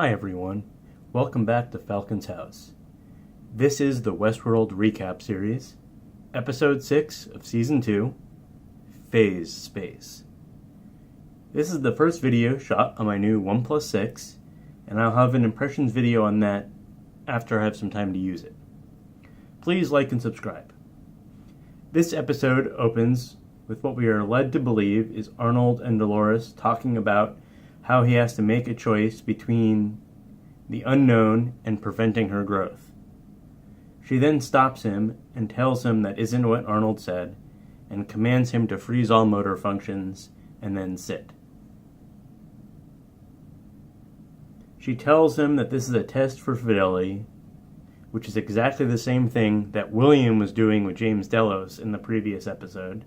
Hi everyone, welcome back to Falcon's House. This is the Westworld recap series, episode 6 of season 2, Phase Space. This is the first video shot on my new OnePlus 6, and I'll have an impressions video on that after I have some time to use it. Please like and subscribe. This episode opens with what we are led to believe is Arnold and Dolores talking about how he has to make a choice between the unknown and preventing her growth. She then stops him and tells him that isn't what Arnold said, and commands him to freeze all motor functions and then sit. She tells him that this is a test for fidelity, which is exactly the same thing that William was doing with James Delos in the previous episode.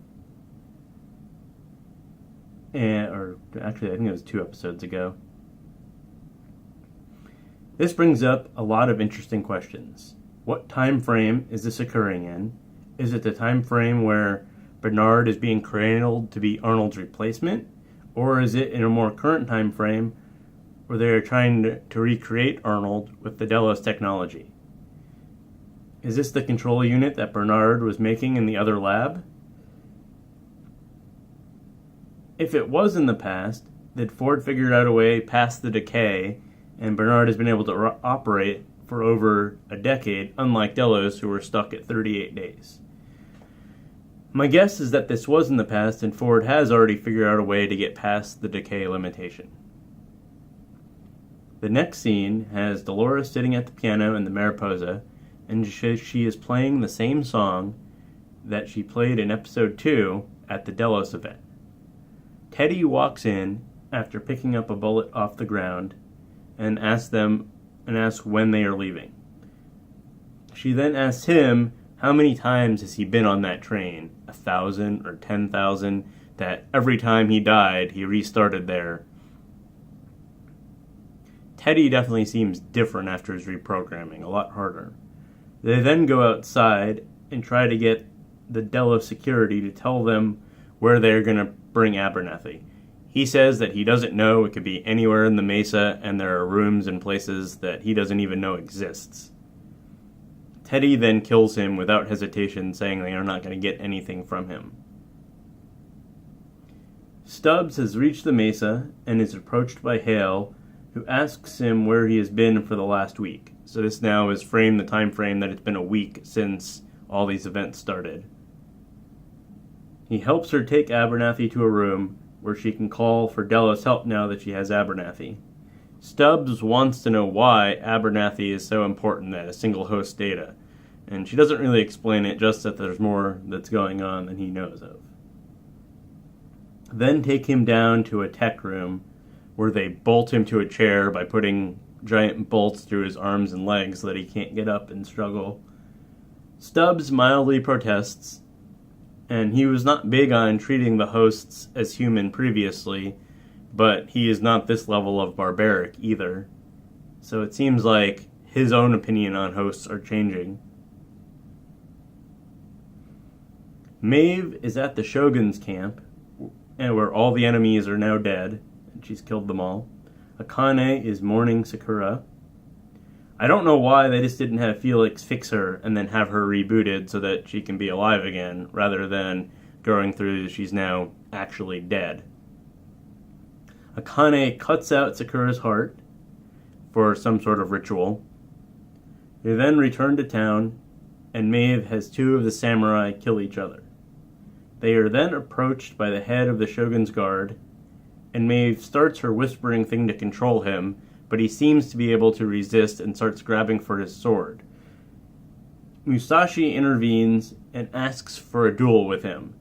Or actually, I think it was 2 episodes ago. This brings up a lot of interesting questions. What time frame is this occurring in? Is it the time frame where Bernard is being cradled to be Arnold's replacement? Or is it in a more current time frame where they are trying to recreate Arnold with the Delos technology? Is this the control unit that Bernard was making in the other lab? If it was in the past, that Ford figured out a way past the decay, and Bernard has been able to operate for over a decade, unlike Delos, who were stuck at 38 days. My guess is that this was in the past, and Ford has already figured out a way to get past the decay limitation. The next scene has Dolores sitting at the piano in the Mariposa, and she is playing the same song that she played in episode 2 at the Delos event. Teddy walks in after picking up a bullet off the ground and asks when they are leaving. She then asks him how many times has he been on that train, 1,000 or 10,000, that every time he died he restarted there. Teddy definitely seems different after his reprogramming, a lot harder. They then go outside and try to get the Delos security to tell them where they're going to bring Abernathy. He says that he doesn't know, it could be anywhere in the mesa, and there are rooms and places that he doesn't even know exists. Teddy then kills him without hesitation, saying they are not going to get anything from him. Stubbs has reached the mesa and is approached by Hale, who asks him where he has been for the last week. So this now is the time frame that it's been a week since all these events started. He helps her take Abernathy to a room where she can call for Delos' help now that she has Abernathy. Stubbs wants to know why Abernathy is so important at a single host data, and she doesn't really explain it, just that there's more that's going on than he knows of. Then take him down to a tech room where they bolt him to a chair by putting giant bolts through his arms and legs so that he can't get up and struggle. Stubbs mildly protests, and he was not big on treating the hosts as human previously, but he is not this level of barbaric either. So it seems like his own opinion on hosts are changing. Maeve is at the Shogun's camp, and where all the enemies are now dead, and she's killed them all. Akane is mourning Sakura. I don't know why they just didn't have Felix fix her and then have her rebooted so that she can be alive again, rather than going through she's now actually dead. Akane cuts out Sakura's heart for some sort of ritual. They then return to town, and Maeve has 2 of the samurai kill each other. They are then approached by the head of the Shogun's guard, and Maeve starts her whispering thing to control him, but he seems to be able to resist and starts grabbing for his sword. Musashi intervenes and asks for a duel with him,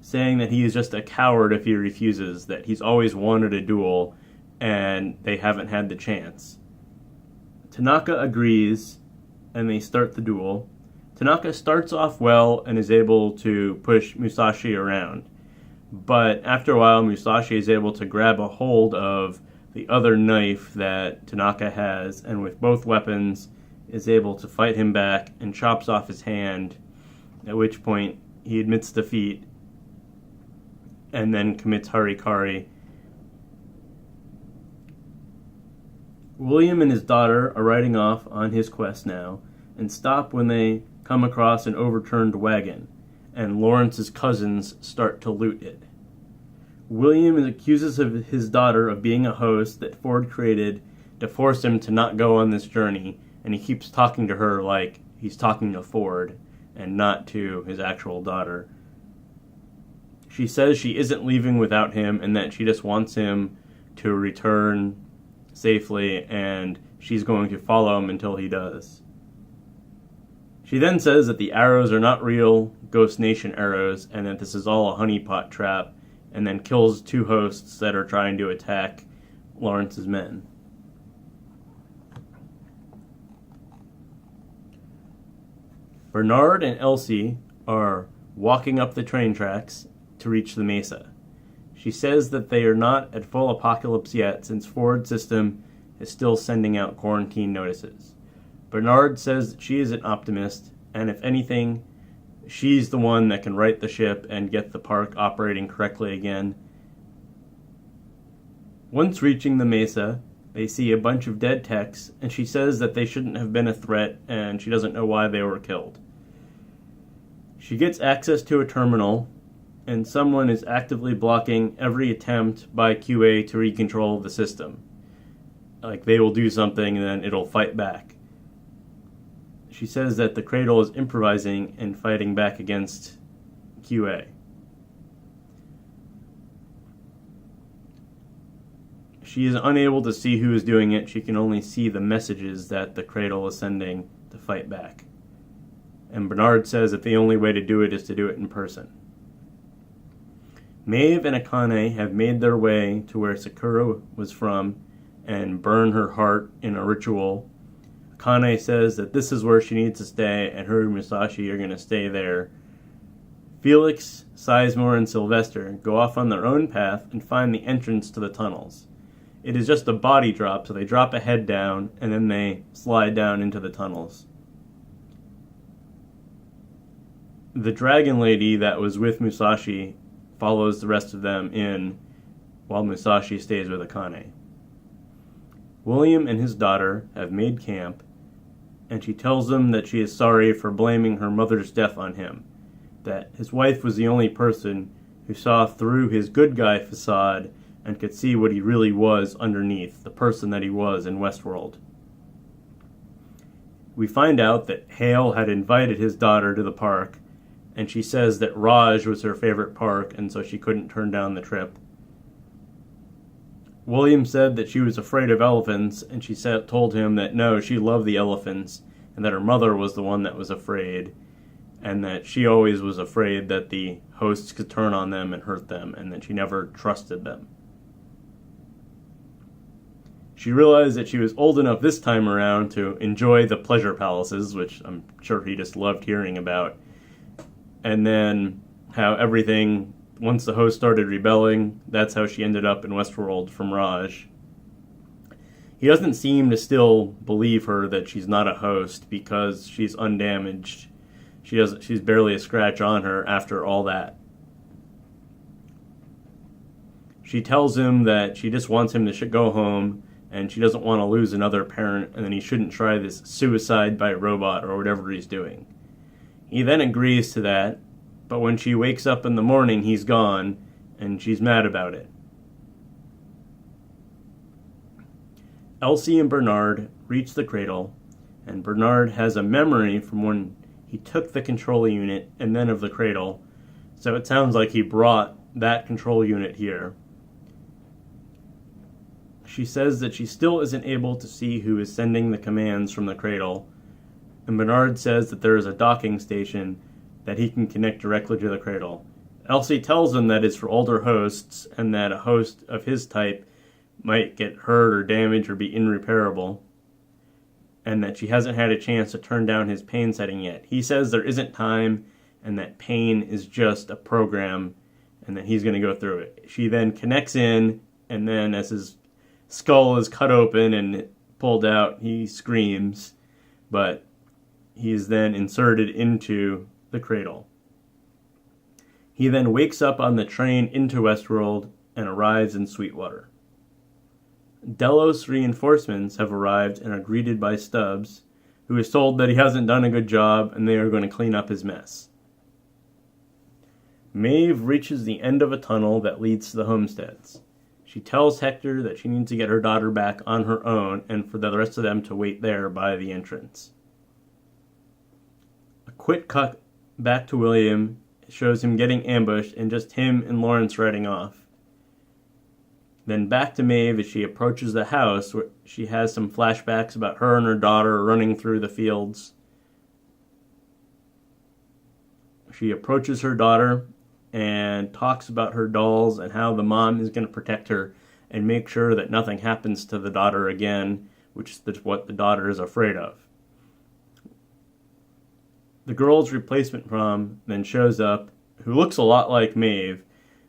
saying that he is just a coward if he refuses, that he's always wanted a duel, and they haven't had the chance. Tanaka agrees, and they start the duel. Tanaka starts off well and is able to push Musashi around, but after a while Musashi is able to grab a hold of the other knife that Tanaka has, and with both weapons is able to fight him back and chops off his hand, at which point he admits defeat and then commits harikari William and his daughter are riding off on his quest now, and stop when they come across an overturned wagon, and Lawrence's cousins start to loot it. William accuses his daughter of being a host that Ford created to force him to not go on this journey, and he keeps talking to her like he's talking to Ford and not to his actual daughter. She says she isn't leaving without him and that she just wants him to return safely, and she's going to follow him until he does. She then says that the arrows are not real Ghost Nation arrows and that this is all a honeypot trap, and then kills two hosts that are trying to attack Lawrence's men. Bernard and Elsie are walking up the train tracks to reach the mesa. She says that they are not at full apocalypse yet since Ford's system is still sending out quarantine notices. Bernard says that she is an optimist, and if anything, she's the one that can right the ship and get the park operating correctly again. Once reaching the mesa, they see a bunch of dead techs, and she says that they shouldn't have been a threat, and she doesn't know why they were killed. She gets access to a terminal, and someone is actively blocking every attempt by QA to recontrol the system. Like, they will do something and then it'll fight back. She says that the Cradle is improvising and fighting back against QA. She is unable to see who is doing it. She can only see the messages that the Cradle is sending to fight back. And Bernard says that the only way to do it is to do it in person. Maeve and Akane have made their way to where Sakura was from and burn her heart in a ritual. Akane says that this is where she needs to stay, and her and Musashi are going to stay there. Felix, Sizemore, and Sylvester go off on their own path and find the entrance to the tunnels. It is just a body drop, so they drop a head down, and then they slide down into the tunnels. The dragon lady that was with Musashi follows the rest of them in, while Musashi stays with Akane. William and his daughter have made camp, and she tells them that she is sorry for blaming her mother's death on him, that his wife was the only person who saw through his good guy facade and could see what he really was underneath, the person that he was in Westworld. We find out that Hale had invited his daughter to the park, and she says that Raj was her favorite park, and so she couldn't turn down the trip. William said that she was afraid of elephants, and she told him that no, she loved the elephants, and that her mother was the one that was afraid, and that she always was afraid that the hosts could turn on them and hurt them, and that she never trusted them. She realized that she was old enough this time around to enjoy the pleasure palaces, which I'm sure he just loved hearing about, and then how everything, once the host started rebelling, that's how she ended up in Westworld from Raj. He doesn't seem to still believe her that she's not a host because she's undamaged. She's barely a scratch on her after all that. She tells him that she just wants him to go home, and she doesn't want to lose another parent, and then he shouldn't try this suicide by robot or whatever he's doing. He then agrees to that, but when she wakes up in the morning, he's gone, and she's mad about it. Elsie and Bernard reach the cradle, and Bernard has a memory from when he took the control unit and then of the cradle, so it sounds like he brought that control unit here. She says that she still isn't able to see who is sending the commands from the cradle, and Bernard says that there is a docking station that he can connect directly to the cradle. Elsie tells him that it's for older hosts, and that a host of his type might get hurt or damaged or be irreparable, and that she hasn't had a chance to turn down his pain setting yet. He says there isn't time, and that pain is just a program, and that he's going to go through it. She then connects in, and then as his skull is cut open and pulled out, he screams, but he is then inserted into the cradle. He then wakes up on the train into Westworld and arrives in Sweetwater. Delos reinforcements have arrived and are greeted by Stubbs, who is told that he hasn't done a good job and they are going to clean up his mess. Maeve reaches the end of a tunnel that leads to the homesteads. She tells Hector that she needs to get her daughter back on her own and for the rest of them to wait there by the entrance. A quick cut back to William shows him getting ambushed and just him and Lawrence riding off. Then back to Maeve as she approaches the house, where she has some flashbacks about her and her daughter running through the fields. She approaches her daughter and talks about her dolls and how the mom is going to protect her and make sure that nothing happens to the daughter again, which is what the daughter is afraid of. The girl's replacement mom then shows up, who looks a lot like Maeve,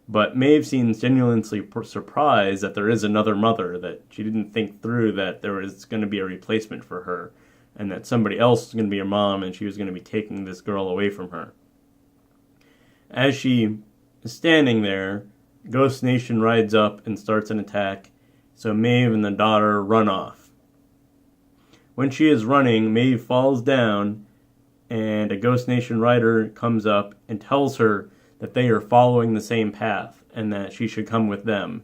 but Maeve seems genuinely surprised that there is another mother, that she didn't think through that there was going to be a replacement for her, and that somebody else was going to be her mom and she was going to be taking this girl away from her. As she is standing there, Ghost Nation rides up and starts an attack, so Maeve and the daughter run off. When she is running, Maeve falls down, and a Ghost Nation rider comes up and tells her that they are following the same path and that she should come with them.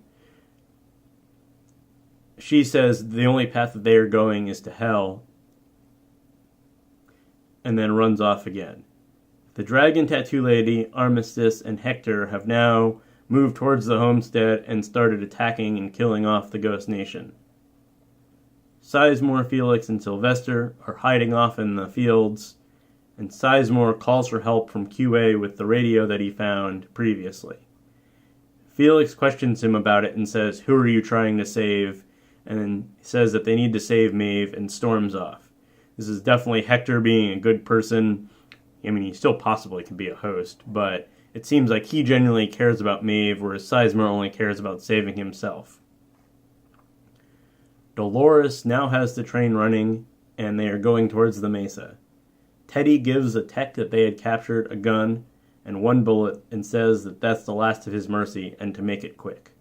She says the only path that they are going is to hell, and then runs off again. The Dragon Tattoo Lady, Armistice, and Hector have now moved towards the homestead and started attacking and killing off the Ghost Nation. Sizemore, Felix, and Sylvester are hiding off in the fields, and Sizemore calls for help from QA with the radio that he found previously. Felix questions him about it and says, "Who are you trying to save?" and then says that they need to save Maeve and storms off. This is definitely Hector being a good person. I mean, he still possibly could be a host, but it seems like he genuinely cares about Maeve, whereas Sizemore only cares about saving himself. Dolores now has the train running, and they are going towards the mesa. Teddy gives the tech that they had captured a gun and one bullet and says that that's the last of his mercy and to make it quick.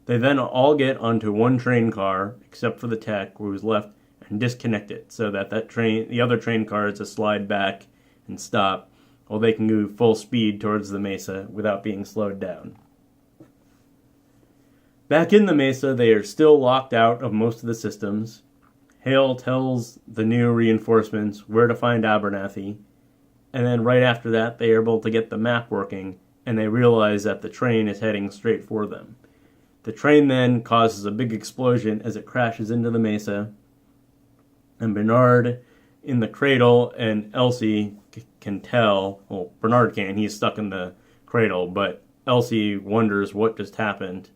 They then all get onto one train car, except for the tech, who was left, and disconnect it so that the other train car is to slide back and stop, while they can go full speed towards the mesa without being slowed down. Back in the mesa, they are still locked out of most of the systems. Hale tells the new reinforcements where to find Abernathy, and then right after that they are able to get the map working, and they realize that the train is heading straight for them. The train then causes a big explosion as it crashes into the mesa, and Bernard in the cradle and Elsie can tell, well, Bernard can, he's stuck in the cradle, but Elsie wonders what just happened.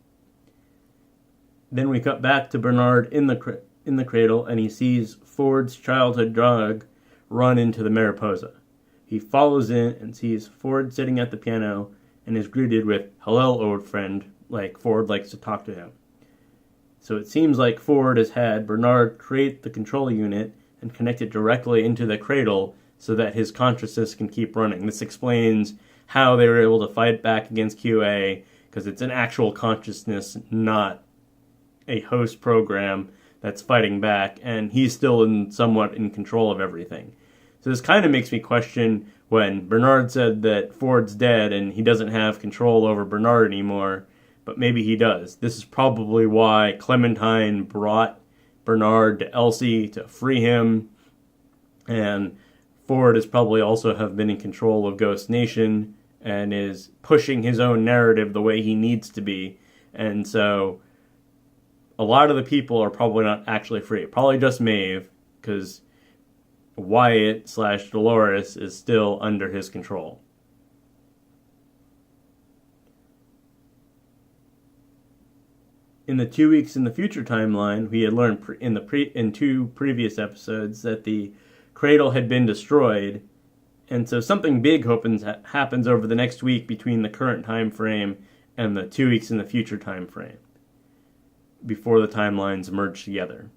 Then we cut back to Bernard in the cradle, and he sees Ford's childhood dog run into the Mariposa. He follows in and sees Ford sitting at the piano and is greeted with, "Hello, old friend," like Ford likes to talk to him. So it seems like Ford has had Bernard create the control unit and connect it directly into the cradle so that his consciousness can keep running. This explains how they were able to fight back against QA, because it's an actual consciousness, not a host program that's fighting back, and he's still somewhat in control of everything. So this kind of makes me question when Bernard said that Ford's dead and he doesn't have control over Bernard anymore, but maybe he does. This is probably why Clementine brought Bernard to Elsie to free him, and Ford is probably also have been in control of Ghost Nation and is pushing his own narrative the way he needs to be, and so a lot of the people are probably not actually free. Probably just Maeve, because Wyatt/Dolores is still under his control. In the 2 weeks in the future timeline, we had learned in two previous episodes that the cradle had been destroyed, and so something big happens over the next week between the current time frame and the 2 weeks in the future time frame, before the timelines merge together.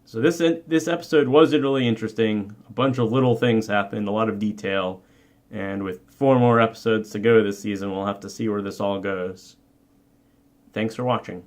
So this episode was really interesting. A bunch of little things happened, a lot of detail, and with 4 more episodes to go this season, we'll have to see where this all goes. Thanks for watching.